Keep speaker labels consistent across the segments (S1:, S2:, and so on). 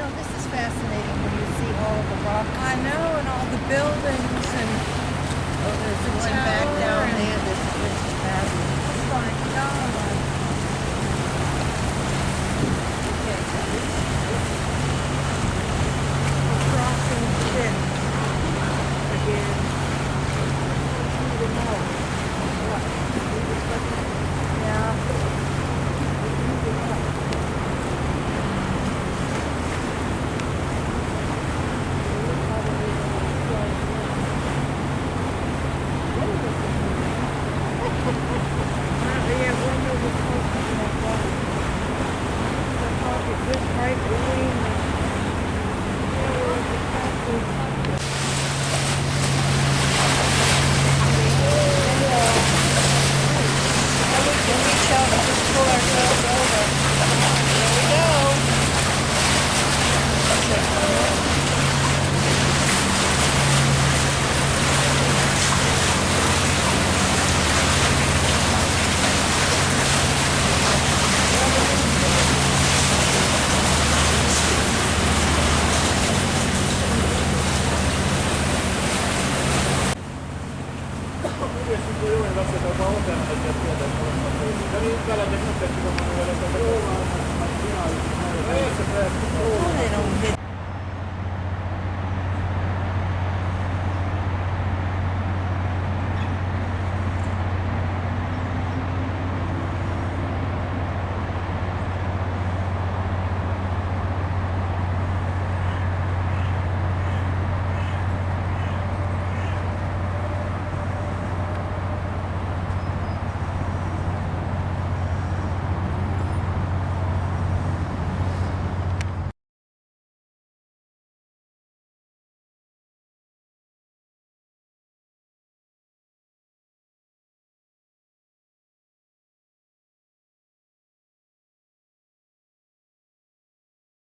S1: know, this is fascinating when you see all the rock.
S2: I know, and all the buildings and
S1: There's
S2: the
S1: one back
S2: tower
S1: down
S2: and-
S1: there. This is fabulous.
S2: oh my God.
S1: Okay, so this crossing Venice again. Through the mall. What?
S2: Yeah.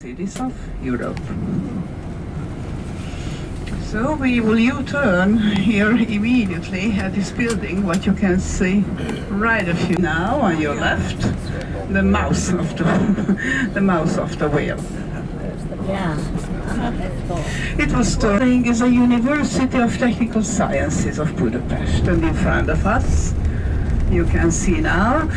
S3: Cities of Europe. So we will U-turn here immediately at this building. What you can see right of you now on your left, the mouth of the mouth of the whale.
S1: Yeah.
S3: It was starting as a University of Technical Sciences of Budapest, and in front of us you can see now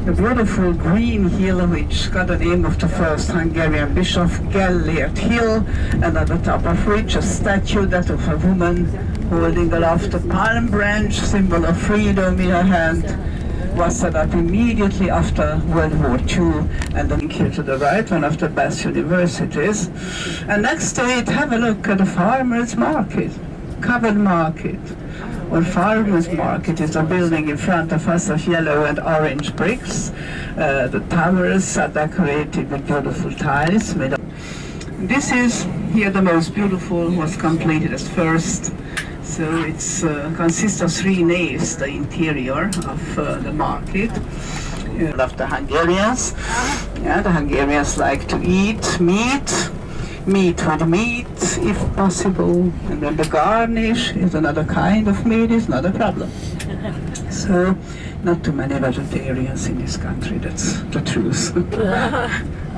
S3: the beautiful green hill, which got the name of the first Hungarian bishop, Gellért Hill, and at the top of which a statue that of a woman holding aloft a palm branch, symbol of freedom in her hand, was set up immediately after World War II, and then here to the right, one of the best universities. And next to it, have a look at the farmers' market, covered market. Well, farmers' market is a building in front of us of yellow and orange bricks. The towers are decorated with beautiful tiles. This is here the most beautiful, was completed as first. So it consists of 3 naves, the interior of the market. Of the Hungarians. Yeah, the Hungarians like to eat meat with meat if possible, and then the garnish is another kind of meat, is not a problem. So not too many vegetarians in this country, that's the truth.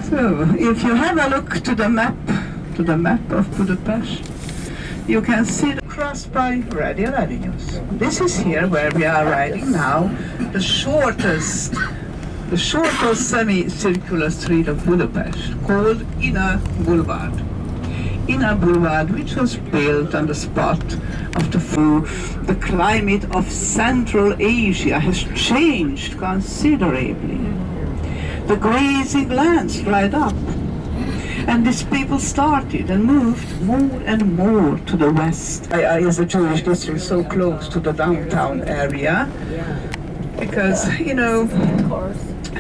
S3: So if you have a look to the map of Budapest, you can see the crossed by radial avenues. This is here where we are riding now, the shortest semicircular street of Budapest, called Inner Boulevard. Inner Boulevard, which was built on the spot of the climate of Central Asia has changed considerably. The grazing lands dried up, and these people started and moved more and more to the west. Is a Jewish district so close to the downtown area, because, you know,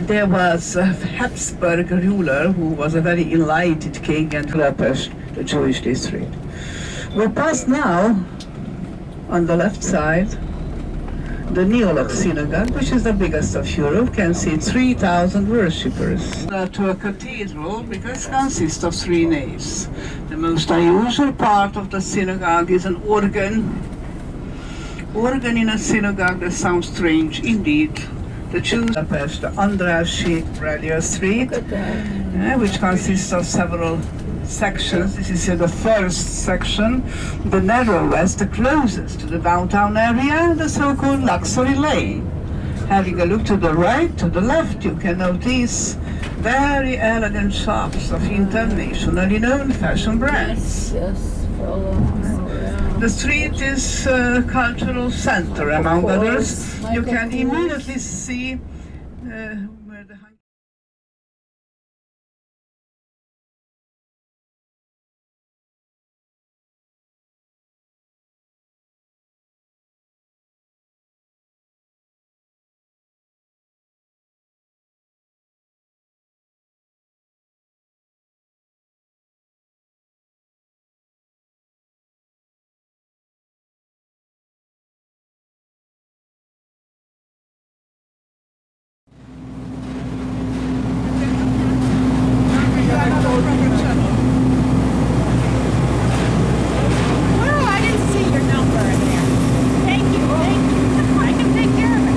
S3: there was a Habsburg ruler who was a very enlightened king, and Budapest, the Jewish district. We pass now, on the left side, the Neolog synagogue, which is the biggest of Europe, can see 3,000 worshippers. To a cathedral, because it consists of 3 naves. The most unusual part of the synagogue is an organ. Organ in a synagogue, that sounds strange indeed. The Jews Budapest, the Andrássy Radial Street, which consists of several sections. This is the first section, the narrowest, the closest to the downtown area, the so-called luxury lane. Having a look to the right, to the left, you can notice very elegant shops of internationally known fashion brands.
S1: Yes, for a long time.
S3: The street is a cultural center, among others.
S1: Like
S3: You
S1: a
S3: can
S1: course.
S3: immediately see where the
S2: Oh, I didn't see your number in there. Thank you, thank you. I can take care of it.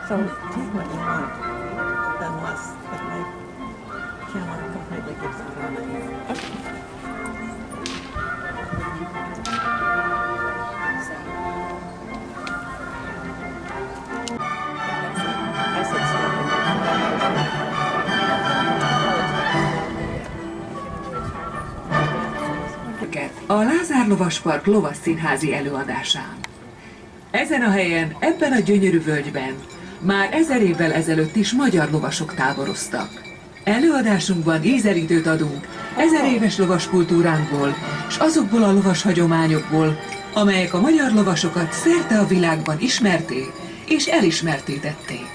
S4: So take what you want, unless that my camera completely gives it away. I said
S5: a Lazán Lovaspark lovasszínházi előadásán. Ezen a helyen, ebben a gyönyörű völgyben már 1000 évvel ezelőtt is magyar lovasok táboroztak. Előadásunkban ízelítőt adunk 1000 éves lovaskultúránkból, és azokból a lovas hagyományokból, amelyek a magyar lovasokat szerte a világban ismerté és elismerté tették.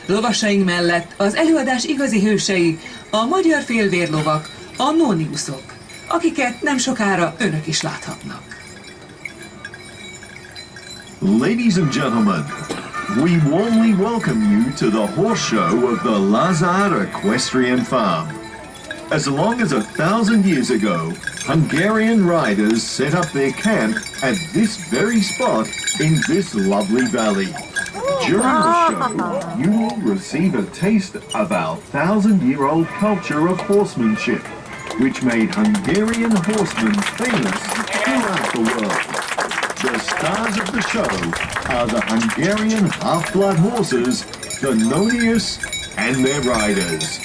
S5: Lovasaink mellett az előadás igazi hősei, a magyar félvérlovak, a noniuszok, akiket nem sokára önök is láthatnak.
S6: Ladies and gentlemen, we warmly welcome you to the horse show of the Lazan Equestrian Park. As long as 1,000 years ago, Hungarian riders set up their camp at this very spot in this lovely valley. During the show, you will receive a taste of our 1,000-year-old culture of horsemanship, which made Hungarian horsemen famous throughout the world. The stars of the show are the Hungarian half-blood horses, the Nonius, and their riders.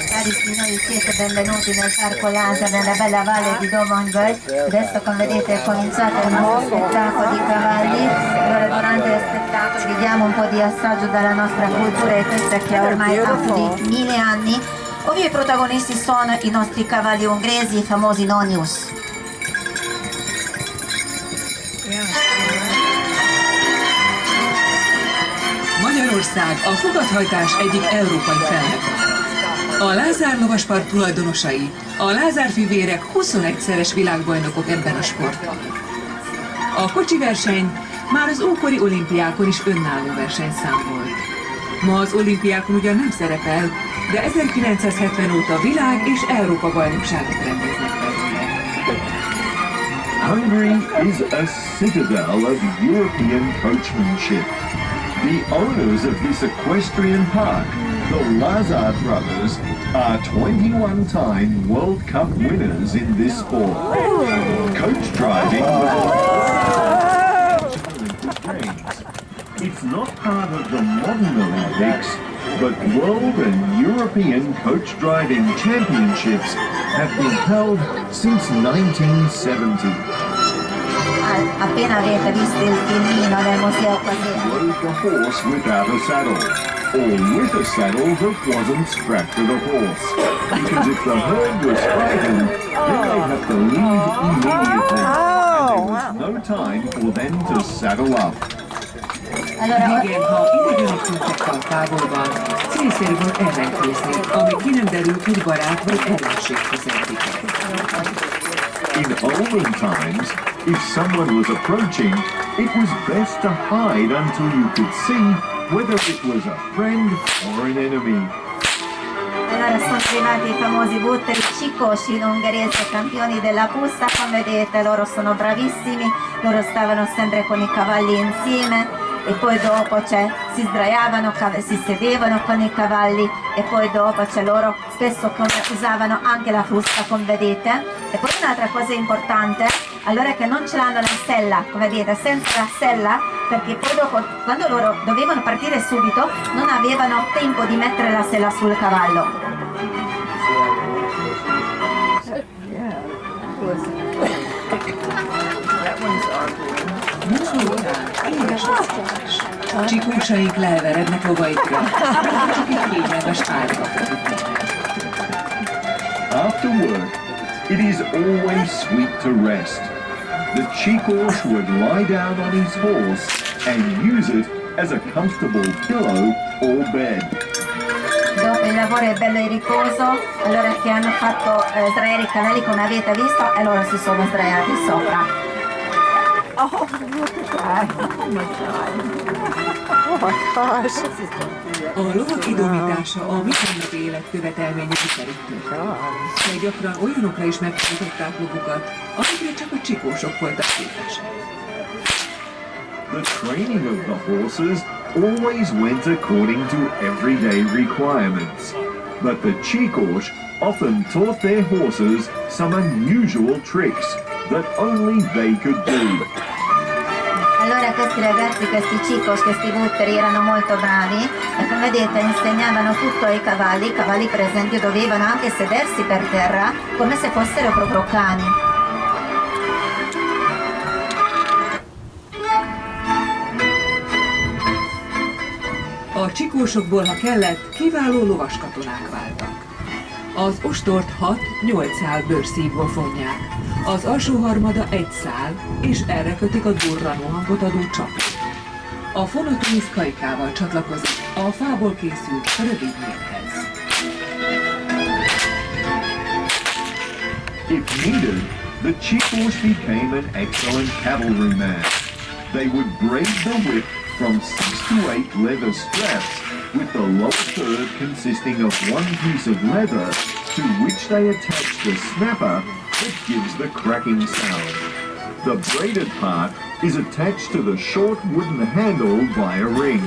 S7: Carissimi, noi siete benvenuti nel parco Lazan nella bella valle di Domongol. Adesso, come vedete, è cominciato il nostro spettacolo di cavalli. Allora, durante lo spettacolo vediamo un po' di assaggio dalla nostra cultura, e questa che ormai ha più di 1000 anni. Ovvio i protagonisti sono i nostri cavalli ungheresi, i famosi Nonius.
S5: Magyarország a fogathajtás egyik európai felneve. A Lazán Lovaspark tulajdonosai, a Lázár fivérek 21-szeres világbajnokok ebben a sportban. A kocsiverseny már az ókori olimpiákon is önálló versenyszám volt. Ma az olimpiákon ugyan nem szerepel, de 1970 óta világ- és Európa bajnokságok rendeznek belőle.
S6: Hungary is a citadel of European coachmanship. The owners of this equestrian park, the Lazar brothers, are 21-time World Cup winners in this sport. Coach driving was Olympic Games. It's not part of the modern Olympics, but World and European coach driving championships have been held since 1970.
S7: Appena avete visto il filmino nel museo così.
S6: Rode the horse without a saddle, or with a saddle that wasn't strapped to the horse. Because if the herd was frightened, then they'd have to leave immediately. And there was no time for them to saddle up.
S5: Régen, ha idegenek tűntek a távolban, célszerű volt ellenkézni, amíg ki nem derült, hogy barát vagy ellenség közelít.
S6: In olden times, if someone was approaching, it was best to hide until you could see whether it was a friend or an enemy.
S7: Allora sono arrivati i famosi butteri cicoci in ungherese, campioni della pista, come vedete loro sono bravissimi, loro stavano sempre con i cavalli insieme e poi dopo si sdraiavano, si sedevano con i cavalli e poi dopo loro spesso usavano anche la frusta, come vedete. E poi un'altra cosa importante, allora, è che non ce l'hanno la sella, come vedete, senza la sella, perché poi dopo, quando loro dovevano partire subito, non avevano tempo di mettere la sella sul cavallo.
S5: Csikósaink leheverednek lovaikra, csak egy kényelmes árba.
S6: After work, it is always sweet to rest. The Chikos would lie down on his horse and use it as a comfortable pillow or bed.
S7: Dopo il lavoro è bello e riposo, allora che hanno fatto sdraiare i cavalli come avete visto e loro si sono sdraiati sopra.
S4: Oh, look at that. Oh my God. Oh my gosh.
S5: A lovak idomítása a mindennapi élet követelménye viszerítő. De gyakran olyanokra is megtanították magukat, amikre csak a csikósok voltak képesek.
S6: The training of the horses always went according to everyday requirements. But the Chikos often taught their horses some unusual tricks that only they could do.
S7: Allora questi ragazzi, questi chicos, questi butteri erano molto bravi e come vedete insegnavano tutto ai cavalli. I cavalli per esempio dovevano anche sedersi per terra come se fossero proprio cani.
S5: A csikósokból, ha kellett, kiváló lovaskatonák váltak. Az ostort 6-8 szál bőrszívból fonják, az alsó harmada 1 szál, és erre kötik a durranó hangot adó csapot. A fonott víz kajkával csatlakozik a fából készült rövid nyírhez.
S6: If needed, the Chikos became an excellent cavalryman. They would braid the whip from 6 to 8 leather straps, with the lower third consisting of one piece of leather to which they attach the snapper that gives the cracking sound. The braided part is attached to the short wooden handle by a ring.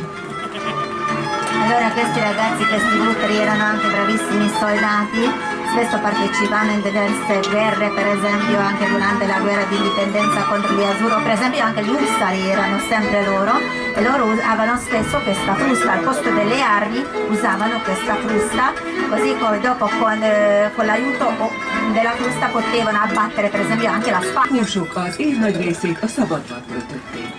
S7: Allora questi ragazzi, questi butteri erano anche bravissimi soldati, spesso partecipavano in diverse guerre, per esempio anche durante la guerra di indipendenza contro gli Asuro, per esempio anche gli Ussari erano sempre loro e loro usavano spesso questa frusta, al posto delle armi usavano questa frusta, così poi dopo con l'aiuto della frusta potevano abbattere per esempio anche la spada.
S5: Csikósok az év nagy részét a szabadban töltötték.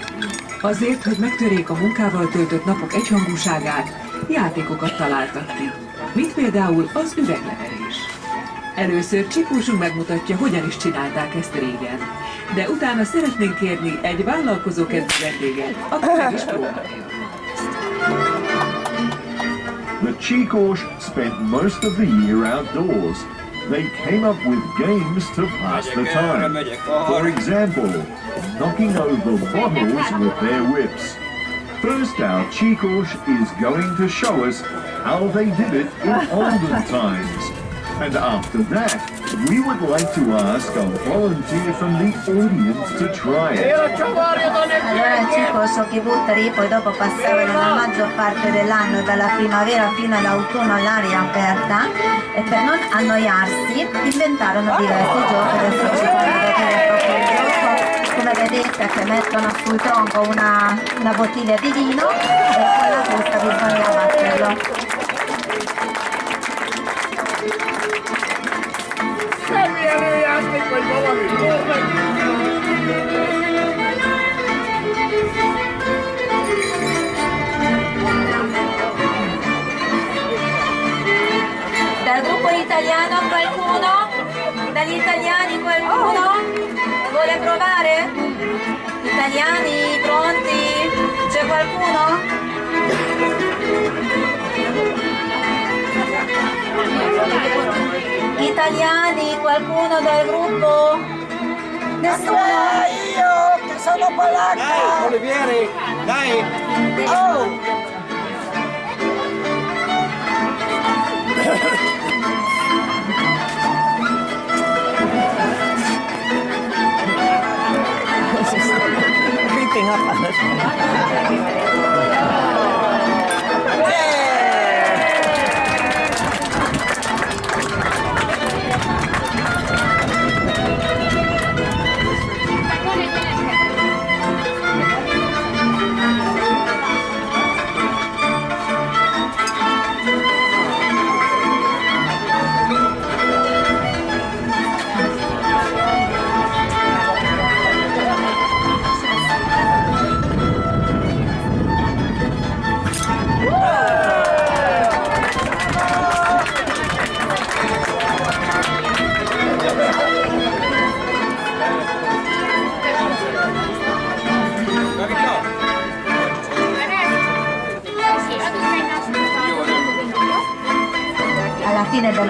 S5: Azért, hogy megtörjék a munkával töltött napok egyhangúságát, játékokat találtak ki, mint például az üvegleverés. Először Csikósunk megmutatja, hogyan is csinálták ezt régen, de utána szeretnénk kérni egy vállalkozókedvű vendéget, aki meg is próbálja.
S6: The Chikos spent most of the year outdoors. They came up with games to pass the time. For example, knocking over bottles with their whips. First, our Chikos is going to show us how they did it in olden times. And after that, we would like to ask a volunteer from the audience to try it.
S7: Allora i chicos, i butteri, poi dopo passavano la maggior parte dell'anno, dalla primavera fino all'autunno all'aria aperta, e per non annoiarsi inventarono diversi giochi. Adesso ci fanno vedere proprio il gioco, come vedete, che mettono sul tronco una bottiglia di vino e con la frusta bisogna batterlo. Dal gruppo italiano qualcuno? Dagli italiani qualcuno? Vuole provare? Italiani pronti? C'è qualcuno? Italiani, qualcuno dal gruppo? Nessuno?
S4: Io che sono polacca!
S8: Dai, Olivieri, dai!
S4: Oh! Creeping up on us.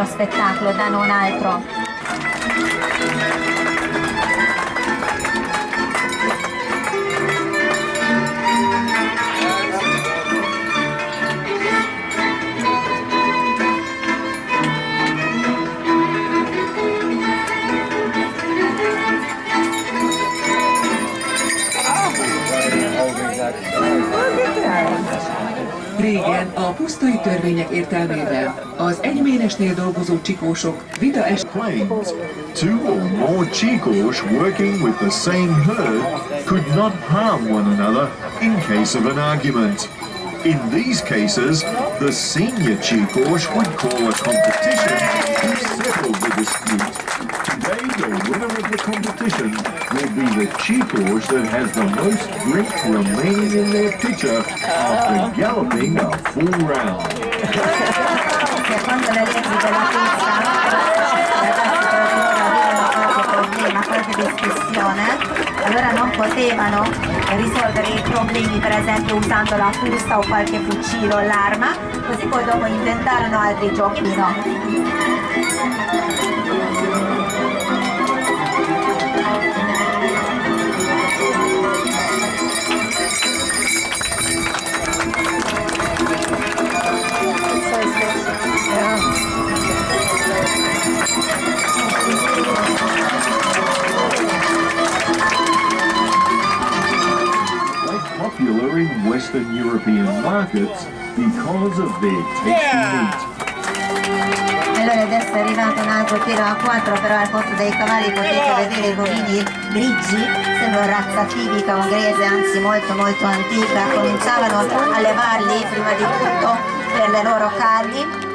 S7: vero spettacolo, da non altro.
S5: Régen a pusztai törvények értelmében az egyménesnél dolgozó csikósok vita
S6: Claims two or more chikos working with the same herd could not harm one another in case of an argument. In these cases, the senior chikos would call a competition to settle the dispute. Today, the winner of the competition will be the chikos that has the most drink remaining in their pitcher after galloping a full round.
S7: Secondo le leggi della pista, qualche discussione, allora non potevano risolvere i problemi per esempio usando la frusta o qualche fucile o l'arma, così poi dopo inventarono altri giochi, no?
S6: Popular in Western European markets because of their tasty meat.
S7: Allora adesso è arrivato un altro tiro a 4, però al posto dei cavalli potete vedere i bovini grigi, sembra razza tipica ungherese, anzi molto molto antica. Cominciavano a levarli prima di tutto per le loro carni.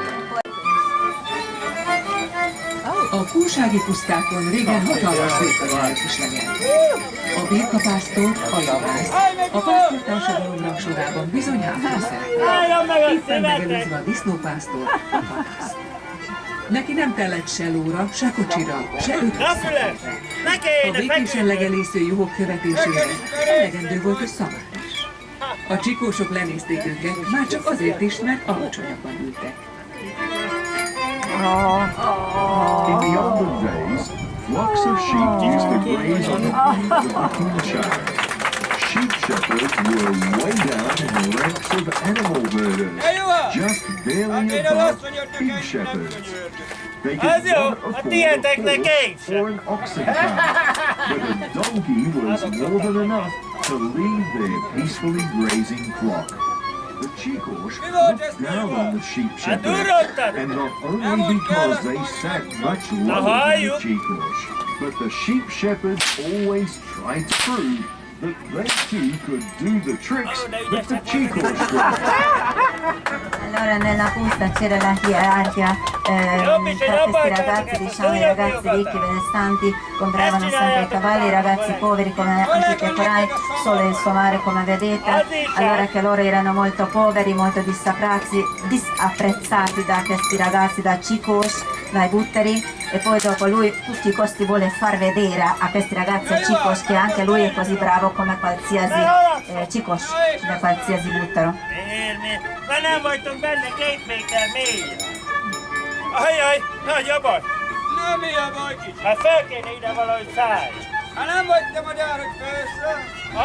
S5: A kunsági pusztákon régen hatalmas birkanyelők is legyen. A birkapásztor a javász, a pásztortársadalom rangsorában bizony hátul szerepel. Éppen megelőzve a disznópásztor a vakászt. Neki nem kellett se lóra, se kocsira, se ötöszetre. A békésen legelésző juhok követésére elegendő volt a szamár is. A csikósok lenézték őket, már csak azért is, mert alacsonyabban ültek.
S6: In the olden days, flocks of sheep used to graze on the plains of the Kunchar. Sheep shepherds were way down in the ranks of animal herders, just barely above pig shepherds. They could not afford a horse or an oxen cart, but a donkey was more than enough to lead their peacefully grazing flock. The chikos looked down on the sheep shepherds, and not only because they sat much lower than the chikos, but the sheep shepherds always tried to prove that they too could do the tricks that the chikos could.
S7: Allora nella busta c'era la hierarchia tra questi ragazzi, diciamo i ragazzi ricchi, benestanti, compravano sempre i cavalli, i ragazzi poveri come anche i pecorai, solo il suo mare come vedete. Allora che loro erano molto poveri, molto disapprezzati da questi ragazzi, da chikos, dai butteri, e poi dopo lui tutti i costi vuole far vedere a questi ragazzi a chikos che anche lui è così bravo come qualsiasi chikos, come qualsiasi buttero.
S2: Már nem vagytok benne 2 méter mélyre. Ajaj, nagy a baj. Na mi a baj kicsi? Hát fel kéne ide valahogy szállj. Hát nem vagy te magyar, hogy főszre?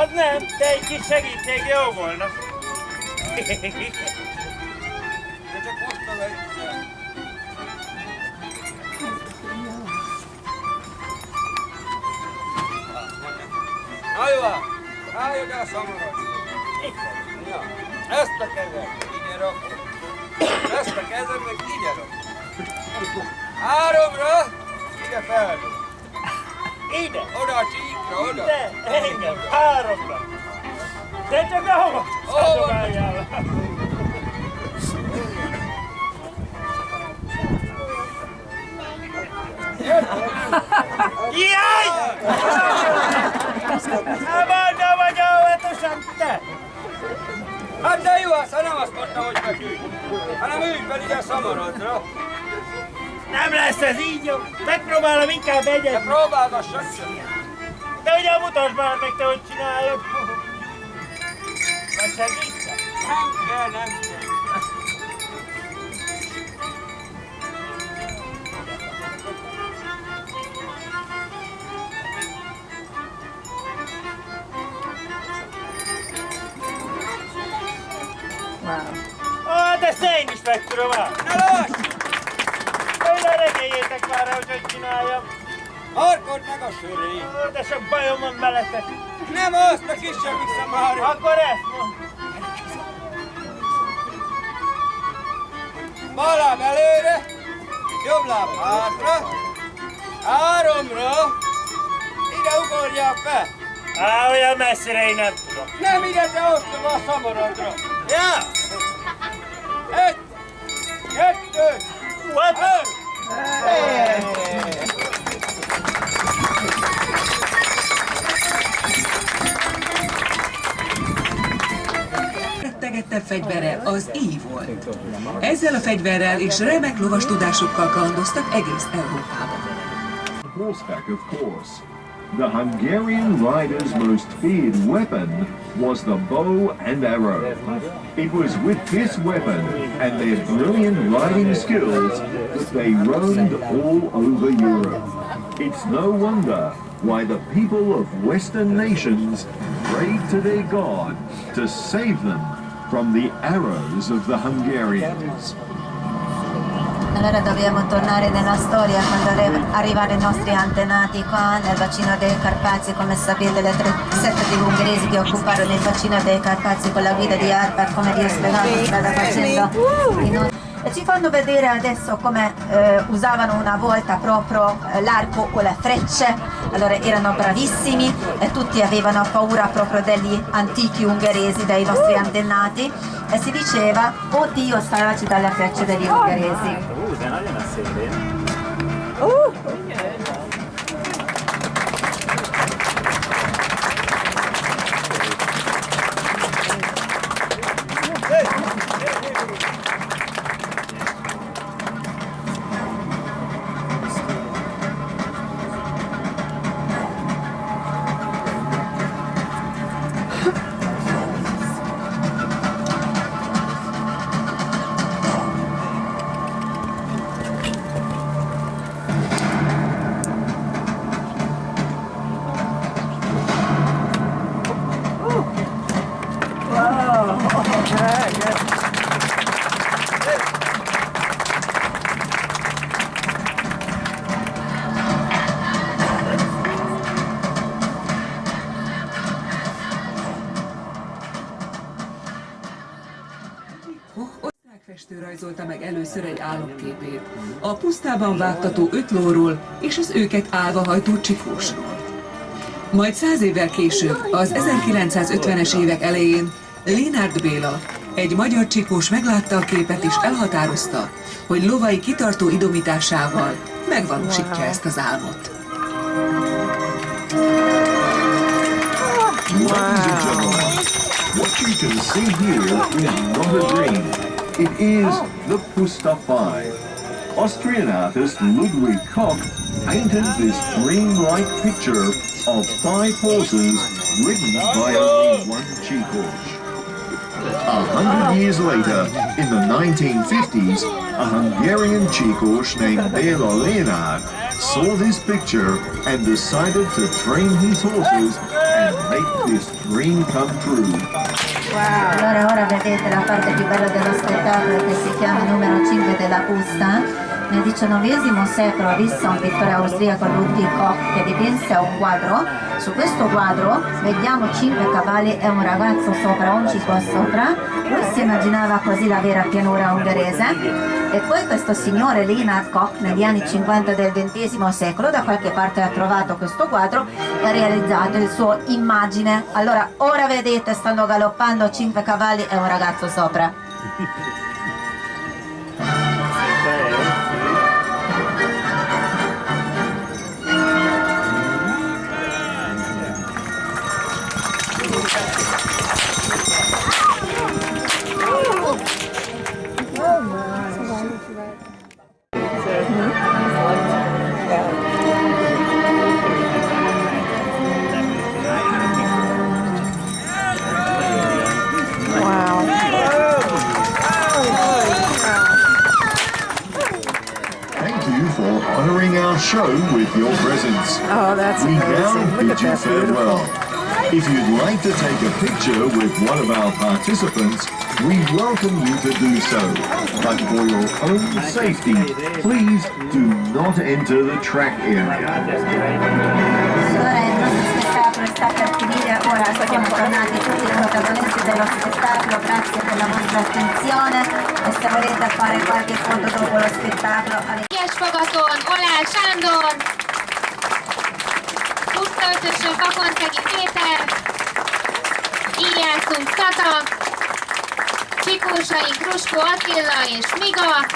S2: Az nem, de egy kis segítség jó volna. De csak hoztam egyszer. Na jó, állj oda a szamarat. Ja. Ezt a kezed, ide rakod. Ezt a kezed, meg ide rakod. 3-ra, ide feldobod. Ide, oda a csíkra, oda. Ide, engem, 3-ra. De csak ahova dobáljál. Jaj! Abanda vagy óvatosan te! Hát de jó, hát nem azt mondtam, hogy megülj, hanem ülj fel ide a szamaradra. Nem lesz ez így jó. Megpróbálom inkább egyet. De próbálgassad csak. De ugye mutasd már meg te, hogy csinálod. Vagy segítsek? Nem kell, nem kell. De ezt én is meg tudom állni. Na lass! Önre regéljétek már, hogy csináljam.
S8: Harkod meg a söré.
S2: De sok bajom van veletek.
S8: Nem azt, a kisebb viszem már.
S2: Akkor ezt mond.
S8: Bal láb előre, jobb láb hátra, háromra, ide ugorjál fel.
S2: Olyan messzire én nem tudom.
S8: Nem ide, te osztom a szamorodra.
S2: Ja!
S8: 1, 2, 3.
S5: Legtegettebb fegyvere az íj volt. Ezzel a fegyverrel és remek lovas tudásukkal kalandoztak egész Európában.
S6: Horseback, of course. The Hungarian rider's most feared weapon was the bow and arrow. It was with this weapon and their brilliant riding skills that they roamed all over Europe. It's no wonder why the people of Western nations prayed to their God to save them from the arrows of the Hungarians.
S7: Allora dobbiamo tornare nella storia quando arrivano i nostri antenati qua nel bacino dei Carpazi, come sapete le 7 tribù ungheresi che occuparono il bacino dei Carpazi con la guida di Avar, come vi ho spiegato strada facendo. E ci fanno vedere adesso come usavano una volta proprio l'arco o le frecce, allora erano bravissimi e tutti avevano paura proprio degli antichi ungheresi, dei nostri antenati, e si diceva, oh Dio, salvaci dalle frecce degli ungheresi.
S5: Festő rajzolta meg először egy álomképét, a pusztában vágtató 5 lóról és az őket állva hajtó csikósról. Majd 100 évvel később, az 1950-es évek elején Lénárd Béla, egy magyar csikós meglátta a képet és elhatározta, hogy lovai kitartó idomításával megvalósítja ezt az álmot.
S6: Ladies and gentlemen, what you can see here is not a dream. It is the Puszta Five. Austrian artist Louis Koch painted this dream-like picture of 5 horses ridden by only one Chikos. 100 years later, in the 1950s, a Hungarian Chikos named Béla Lénárd saw this picture and decided to train his horses and make this dream come true.
S7: Allora ora vedete la parte più bella dello spettacolo che si chiama numero 5 della Puszta. Nel XIX secolo visse un pittore austriaco Louis Koch che dipinse un quadro. Su questo quadro vediamo 5 cavalli e un ragazzo sopra, un cico sopra. Lui si immaginava così la vera pianura ungherese. E poi questo signore Lénárd Koch negli anni 50 del XX secolo da qualche parte ha trovato questo quadro e ha realizzato il suo immagine. Allora ora vedete stanno galoppando 5 cavalli e un ragazzo sopra.
S6: Show with your presence.
S4: Oh, that's
S6: we
S4: amazing.
S6: now
S4: Look
S6: bid
S4: at
S6: you
S4: that,
S6: farewell. If you'd like to take a picture with one of our participants, we welcome you to do so. But for your own safety, please do not enter the track area.
S7: Sta per finire, ora siamo tornati tutti i protagonisti dello spettacolo, grazie per la vostra attenzione e se volete fare qualche foto dopo lo spettacolo.
S9: Ilyesfagaton, Olál Sándor, Pusztaötösön Kakonszegi Péter, Íjászunk Tata, Csikósaink Ruskó Attila és Miga,